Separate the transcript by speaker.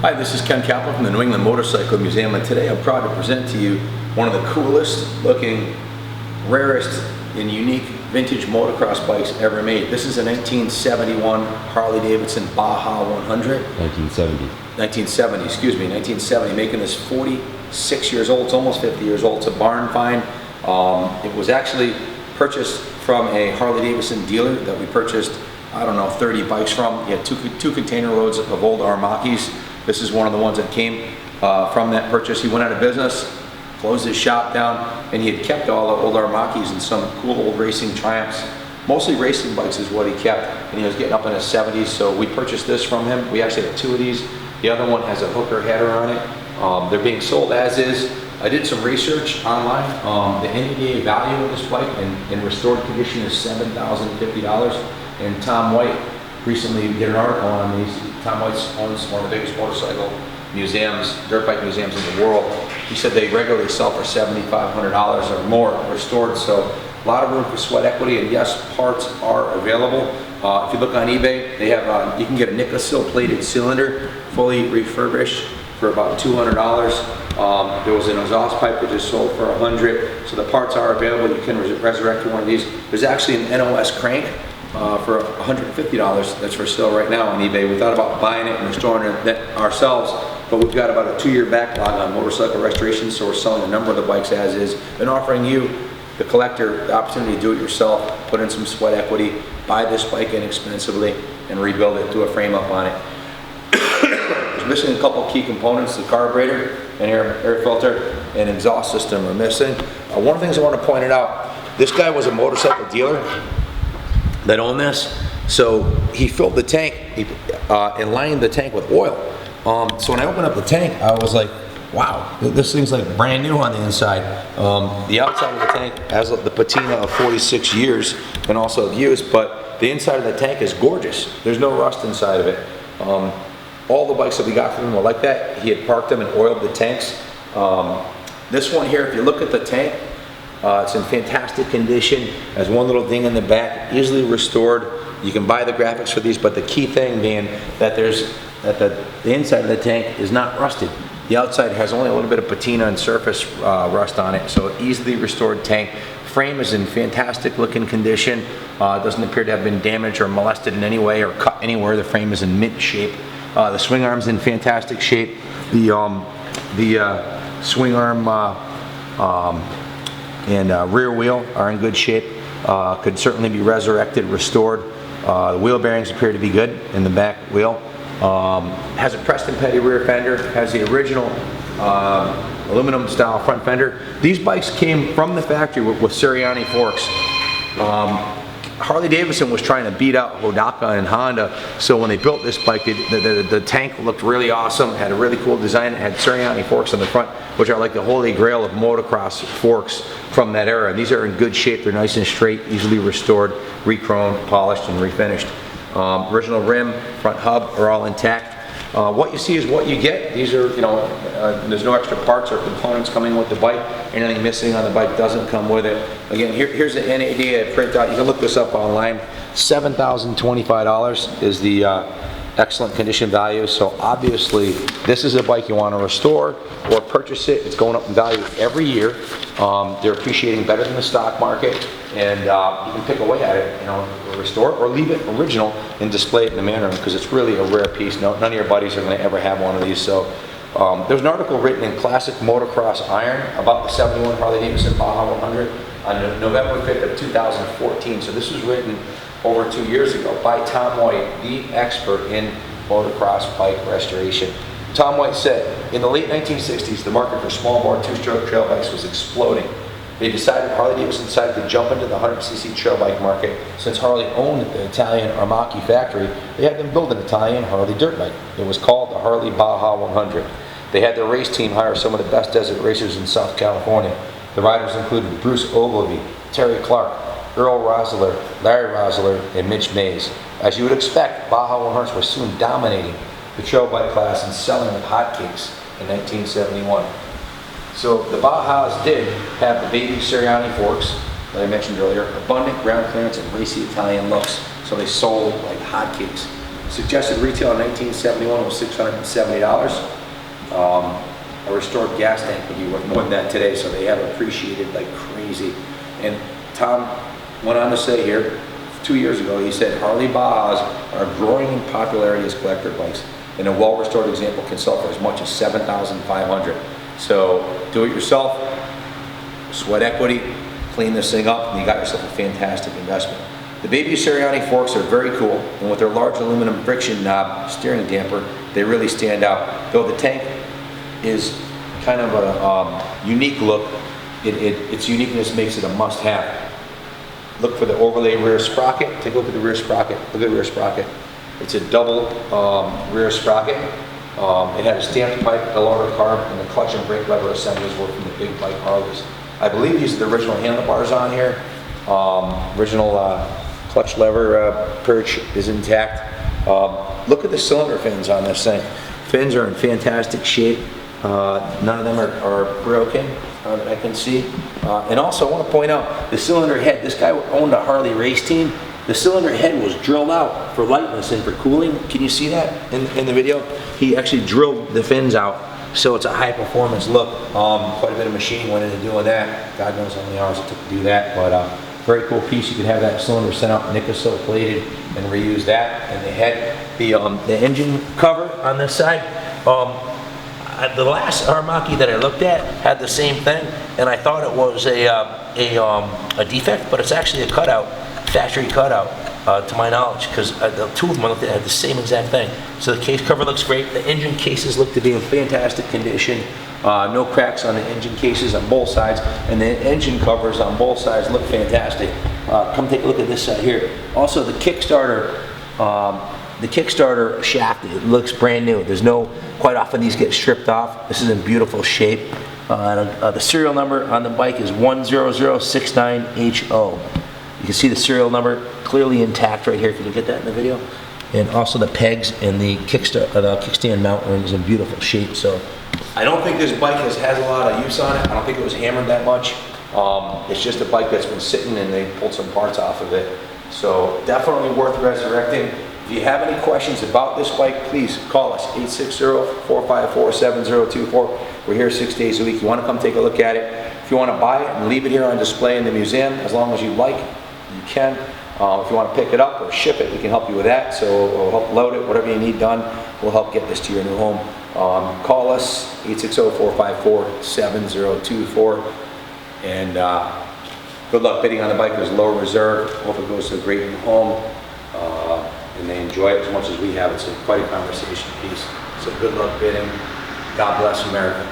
Speaker 1: Hi, this is Ken Kaplan from the New England Motorcycle Museum, and today I'm proud to present to you one of the coolest looking, rarest and unique vintage motocross bikes ever made. This is a 1971 Harley Davidson Baja 100. 1970, excuse me, 1970, making this 46 years old. It's almost 50 years old. It's a barn find. It was actually purchased from a Harley Davidson dealer that we purchased, I don't know, 30 bikes from. He had two container loads of old Aermacchis. This is one of the ones that came from that purchase. He went out of business, closed his shop down, and he had kept all the old Aermacchis and some cool old racing Triumphs. Mostly racing bikes is what he kept, and he was getting up in his 70s, so we purchased this from him. We actually have two of these. The other one has a hooker header on it. They're being sold as is. I did some research online. The NADA value of this bike in restored condition is $7,050, and Tom White recently did an article on these. Tom White owns one of the biggest motorcycle museums, dirt bike museums in the world. He said they regularly sell for $7,500 or more restored, so a lot of room for sweat equity, and yes, parts are available. If you look on eBay, they have you can get a Nickel plated cylinder, fully refurbished, for about $200. There was an exhaust pipe that just sold for $100, so the parts are available. You can resurrect one of these. There's actually an NOS crank for $150 that's for sale right now on eBay. We thought about buying it and restoring it ourselves, but we've got about a 2-year backlog on motorcycle restoration, so we're selling a number of the bikes as is and offering you, the collector, the opportunity to do it yourself, put in some sweat equity, buy this bike inexpensively, and rebuild it, do a frame up on it. There's missing a couple key components. The carburetor and air filter and exhaust system are missing. One of the things I want to point out, this guy was a motorcycle dealer that owned this, so he filled the tank and lined the tank with oil. So when I opened up the tank, I was like, wow, this thing's like brand new on the inside. The outside of the tank has the patina of 46 years and also of use, but the inside of the tank is gorgeous. There's no rust inside of it. All the bikes that we got from him were like that. He had parked them and oiled the tanks. This one here, if you look at the tank, it's in fantastic condition. Has one little ding in the back, easily restored. You can buy the graphics for these, but the key thing being that the inside of the tank is not rusted. The outside has only a little bit of patina and surface rust on it, so easily restored tank. Frame is in fantastic looking condition. It doesn't appear to have been damaged or molested in any way or cut anywhere. The frame is in mint shape. The swing arm's in fantastic shape. The swing arm and rear wheel are in good shape. Could certainly be resurrected, restored. The wheel bearings appear to be good in the back wheel. Has a Preston Petty rear fender. Has the original aluminum style front fender. These bikes came from the factory with Sirianni forks. Harley Davidson was trying to beat out Hodaka and Honda, so when they built this bike, the tank looked really awesome, had a really cool design. It had Sirianni forks on the front, which are like the holy grail of motocross forks from that era. These are in good shape. They're nice and straight, easily restored, re-chromed, polished, and refinished. Original rim, front hub are all intact. What you see is what you get. These are, there's no extra parts or components coming with the bike. Anything missing on the bike doesn't come with it. Again, here's the NADA printout. You can look this up online. $7,025 is the excellent condition value. So obviously, this is a bike you want to restore or purchase it. It's going up in value every year. They're appreciating better than the stock market, and you can pick away at it, restore it or leave it original and display it in the man room, because it's really a rare piece. None of your buddies are going to ever have one of these. So there's an article written in Classic Motocross Iron about the 71 Harley Davidson Baja 100 on November 5th of 2014. So this was written over 2 years ago by Tom White, the expert in motocross bike restoration. Tom White said, in the late 1960s, the market for small bore two-stroke trail bikes was exploding. Harley Davidson decided to jump into the 100cc trail bike market. Since Harley owned the Italian Aermacchi factory, they had them build an Italian Harley dirt bike. It was called the Harley Baja 100. They had their race team hire some of the best desert racers in South California. The riders included Bruce Ogilvie, Terry Clark, Earl Rosler, Larry Rosler, and Mitch Mays. As you would expect, Baja 100s were soon dominating the trail bike class and selling like hotcakes in 1971. So the Bajas did have the baby Sirianni forks that I mentioned earlier, abundant ground clearance and racy Italian looks. So they sold like hotcakes. Suggested retail in 1971 was $670. A restored gas tank would be worth more than that today, so they have appreciated like crazy. And Tom went on to say here, 2 years ago, he said Harley Bajas are growing in popularity as collector bikes, and a well-restored example can sell for as much as $7,500. So do it yourself, sweat equity, clean this thing up, and you got yourself a fantastic investment. The Baby Sirianni forks are very cool, and with their large aluminum friction knob steering damper, they really stand out. Though the tank is kind of a unique look, its uniqueness makes it a must-have. Look for the overlay rear sprocket. Take a look at the rear sprocket. Look at the rear sprocket. It's a double rear sprocket. It had a stamped pipe, a lower carb, and the clutch and brake lever assemblies were from the big bike Harleys. I believe these are the original handlebars on here. Original clutch lever perch is intact. Look at the cylinder fins on this thing. Fins are in fantastic shape. None of them are broken that I can see. And also I want to point out the cylinder head. This guy owned a Harley race team. The cylinder head was drilled out for lightness and for cooling. Can you see that in the video? He actually drilled the fins out, so it's a high performance look. Quite a bit of machining went into doing that. God knows how many hours it took to do that, but very cool piece. You could have that cylinder sent out Nicosil plated and reuse that. And they had the engine cover on this side. The last Aermacchi that I looked at had the same thing, and I thought it was a defect, but it's actually a cutout, factory cutout, to my knowledge, because the two of them I looked at had the same exact thing. So the case cover looks great. The engine cases look to be in fantastic condition. No cracks on the engine cases on both sides, and the engine covers on both sides look fantastic. Come take a look at this side here. Also, the Kickstarter shaft, it looks brand new. There's no, quite often these get stripped off. This is in beautiful shape. The serial number on the bike is 10069HO. You can see the serial number clearly intact right here. Can you get that in the video? And also the pegs and the kickstand mount ring is in beautiful shape. So I don't think this bike has a lot of use on it. I don't think it was hammered that much. It's just a bike that's been sitting and they pulled some parts off of it. So definitely worth resurrecting. If you have any questions about this bike, please call us, 860-454-7024. We're here 6 days a week. You want to come take a look at it. If you want to buy it and leave it here on display in the museum, as long as you like, you can. If you want to pick it up or ship it, we can help you with that. So we'll help load it, whatever you need done, we'll help get this to your new home. Call us, 860-454-7024. And good luck bidding on the bike. There's low reserve. Hope it goes to a great new home. And they enjoy it as much as we have. It's quite a conversation piece. So good luck bidding. God bless America.